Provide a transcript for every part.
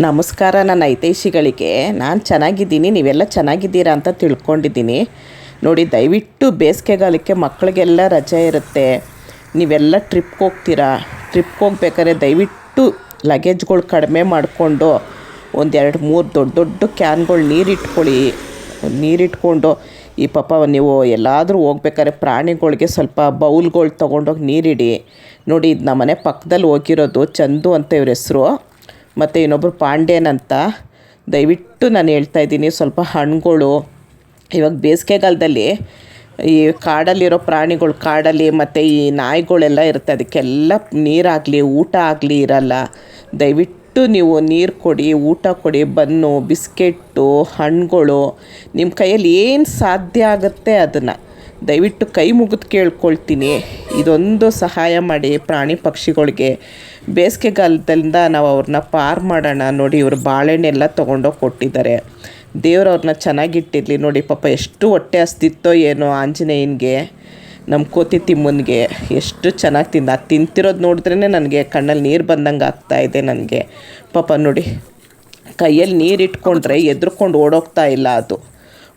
ನಮಸ್ಕಾರ ನನ್ನ ಹಿತೈಷಿಗಳಿಗೆ. ನಾನು ಚೆನ್ನಾಗಿದ್ದೀನಿ, ನೀವೆಲ್ಲ ಚೆನ್ನಾಗಿದ್ದೀರಾ ಅಂತ ತಿಳ್ಕೊಂಡಿದ್ದೀನಿ. ನೋಡಿ, ದಯವಿಟ್ಟು ಬೇಸಿಗೆಗಾಲಕ್ಕೆ ಮಕ್ಕಳಿಗೆಲ್ಲ ರಜೆ ಇರುತ್ತೆ, ನೀವೆಲ್ಲ ಟ್ರಿಪ್ಗೆ ಹೋಗ್ತೀರಾ. ಟ್ರಿಪ್ಗೆ ಹೋಗ್ಬೇಕಾದ್ರೆ ದಯವಿಟ್ಟು ಲಗೇಜ್ಗಳು ಕಡಿಮೆ ಮಾಡಿಕೊಂಡು ಒಂದು 2-3 ದೊಡ್ಡ ದೊಡ್ಡ ಕ್ಯಾನ್ಗಳು ನೀರಿಟ್ಕೊಂಡು ಈ ಪಾಪ ನೀವು ಎಲ್ಲಾದರೂ ಹೋಗ್ಬೇಕಾದ್ರೆ ಪ್ರಾಣಿಗಳಿಗೆ ಸ್ವಲ್ಪ ಬೌಲ್ಗಳು ತೊಗೊಂಡೋಗಿ ನೀರಿಡಿ. ನೋಡಿ, ಇದು ನಮ್ಮ ಮನೆ ಪಕ್ಕದಲ್ಲಿ ಹೋಗಿರೋದು ಚಂದು ಅಂತ ಇವ್ರ ಹೆಸರು, ಮತ್ತು ಇನ್ನೊಬ್ಬರು ಪಾಂಡ್ಯನ್ ಅಂತ. ದಯವಿಟ್ಟು ನಾನು ಹೇಳ್ತಾಯಿದ್ದೀನಿ, ಸ್ವಲ್ಪ ಹಣ್ಣುಗಳು ಇವಾಗ ಬೇಸಿಗೆಗಾಲದಲ್ಲಿ ಈ ಕಾಡಲ್ಲಿರೋ ಪ್ರಾಣಿಗಳು, ಕಾಡಲ್ಲಿ ಮತ್ತು ಈ ನಾಯಿಗಳೆಲ್ಲ ಇರುತ್ತೆ, ಅದಕ್ಕೆಲ್ಲ ನೀರಾಗಲಿ ಊಟ ಆಗಲಿ ಇರಲ್ಲ. ದಯವಿಟ್ಟು ನೀವು ನೀರು ಕೊಡಿ, ಊಟ ಕೊಡಿ, ಬನ್ನು, ಬಿಸ್ಕೆಟ್ಟು, ಹಣ್ಣುಗಳು, ನಿಮ್ಮ ಕೈಯಲ್ಲಿ ಏನು ಸಾಧ್ಯ ಆಗುತ್ತೆ ಅದನ್ನು ದಯವಿಟ್ಟು ಕೈ ಮುಗಿದು ಕೇಳ್ಕೊಳ್ತೀನಿ. ಇದೊಂದು ಸಹಾಯ ಮಾಡಿ ಪ್ರಾಣಿ ಪಕ್ಷಿಗಳಿಗೆ. ಬೇಸಿಗೆಗಾಲದಿಂದ ನಾವು ಅವ್ರನ್ನ ಪಾರು ಮಾಡೋಣ. ನೋಡಿ, ಇವರು ಬಾಳೆಹಣ್ಣೆಲ್ಲ ತೊಗೊಂಡೋಗಿ ಕೊಟ್ಟಿದ್ದಾರೆ. ದೇವ್ರವ್ರನ್ನ ಚೆನ್ನಾಗಿಟ್ಟಿರಲಿ. ನೋಡಿ ಪಾಪ ಎಷ್ಟು ಹೊಟ್ಟೆ ಹಸ್ದಿತ್ತೋ ಏನೋ ಆಂಜನೇಯನಿಗೆ, ನಮ್ಮ ಕೋತಿ ತಿಮ್ಮನಿಗೆ ಎಷ್ಟು ಚೆನ್ನಾಗಿ ತಿಂತಿರೋದು ನೋಡಿದ್ರೇ ನನಗೆ ಕಣ್ಣಲ್ಲಿ ನೀರು ಬಂದಂಗೆ ಆಗ್ತಾಯಿದೆ ನನಗೆ. ಪಾಪ ನೋಡಿ, ಕೈಯಲ್ಲಿ ನೀರು ಇಟ್ಕೊಂಡ್ರೆ ಎದ್ರುಕೊಂಡು ಓಡೋಗ್ತಾ ಇಲ್ಲ, ಅದು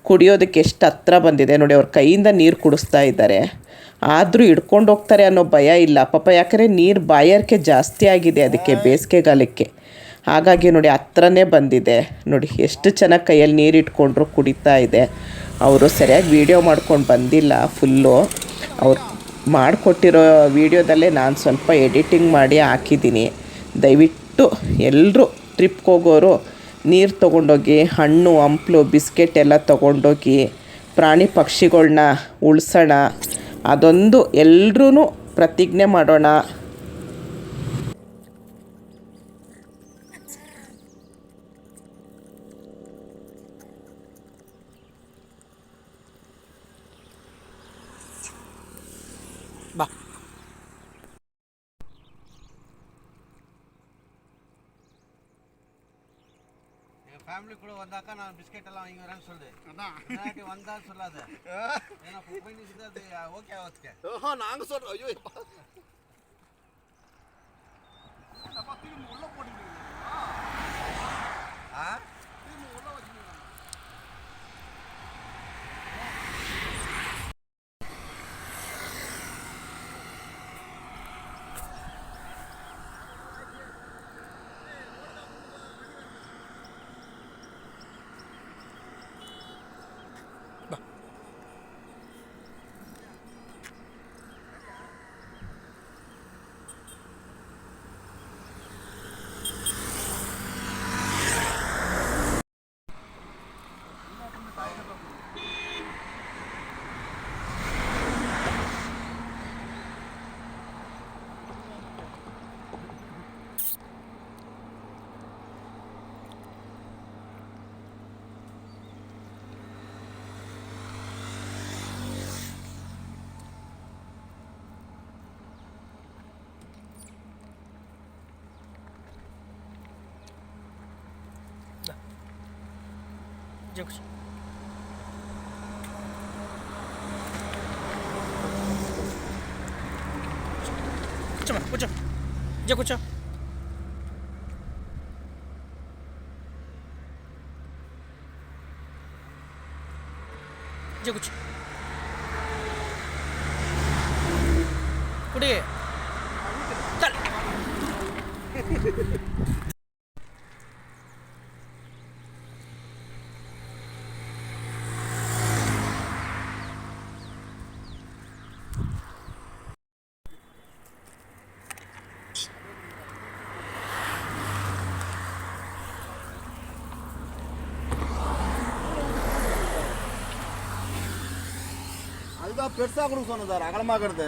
ಕುಡಿಯೋದಕ್ಕೆ ಎಷ್ಟು ಹತ್ರ ಬಂದಿದೆ ನೋಡಿ. ಅವ್ರ ಕೈಯಿಂದ ನೀರು ಕುಡಿಸ್ತಾ ಇದ್ದಾರೆ, ಆದರೂ ಹಿಡ್ಕೊಂಡು ಹೋಗ್ತಾರೆ ಅನ್ನೋ ಭಯ ಇಲ್ಲ ಪಾಪ. ಯಾಕಂದರೆ ನೀರು ಬಾಯಾರಿಕೆ ಜಾಸ್ತಿ ಆಗಿದೆ ಅದಕ್ಕೆ ಬೇಸಿಗೆಗಾಲಕ್ಕೆ, ಹಾಗಾಗಿ ನೋಡಿ ಹತ್ರನೇ ಬಂದಿದೆ. ನೋಡಿ ಎಷ್ಟು ಚೆನ್ನಾಗಿ ಕೈಯಲ್ಲಿ ನೀರು ಇಟ್ಕೊಂಡ್ರು ಕುಡಿತಾ ಇದೆ. ಅವರು ಸರಿಯಾಗಿ ವೀಡಿಯೋ ಮಾಡ್ಕೊಂಡು ಬಂದಿಲ್ಲ ಫುಲ್ಲು, ಅವ್ರು ಮಾಡಿಕೊಟ್ಟಿರೋ ವೀಡಿಯೋದಲ್ಲೇ ನಾನು ಸ್ವಲ್ಪ ಎಡಿಟಿಂಗ್ ಮಾಡಿ ಹಾಕಿದ್ದೀನಿ. ದಯವಿಟ್ಟು ಎಲ್ಲರೂ ಟ್ರಿಪ್ಗೆ ಹೋಗೋರು ನೀರು ತೊಗೊಂಡೋಗಿ, ಹಣ್ಣು ಹಂಪಲು ಬಿಸ್ಕೆಟ್ ಎಲ್ಲ ತೊಗೊಂಡೋಗಿ ಪ್ರಾಣಿ ಪಕ್ಷಿಗಳ್ನ ಉಳಿಸೋಣ. ಅದೊಂದು ಎಲ್ಲರೂ ಪ್ರತಿಜ್ಞೆ ಮಾಡೋಣ. ಬಾ ஃபேமிலி கூட வந்தாக்கா நான் பிஸ்கெட் எல்லாம் வாங்கி வரேன்னு சொல்லு. அதான் வந்தா சொல்லாத, ஏன்னா போயிட்டு அது ஓகே ஆகுதுக்கு. ஓஹோ, நாங்கள் சொல்கிறோம். ஐயோ உள்ள போட்டுருக்கீங்க. ஆ உள்ள வச்சுருக்கீங்க. Jokes. Kucho. Ya kucho. Ya kucho. Kude. Dale. அதுதான் பெருசாக கொடுக்க சொன்னதார், அகலமாகிறது.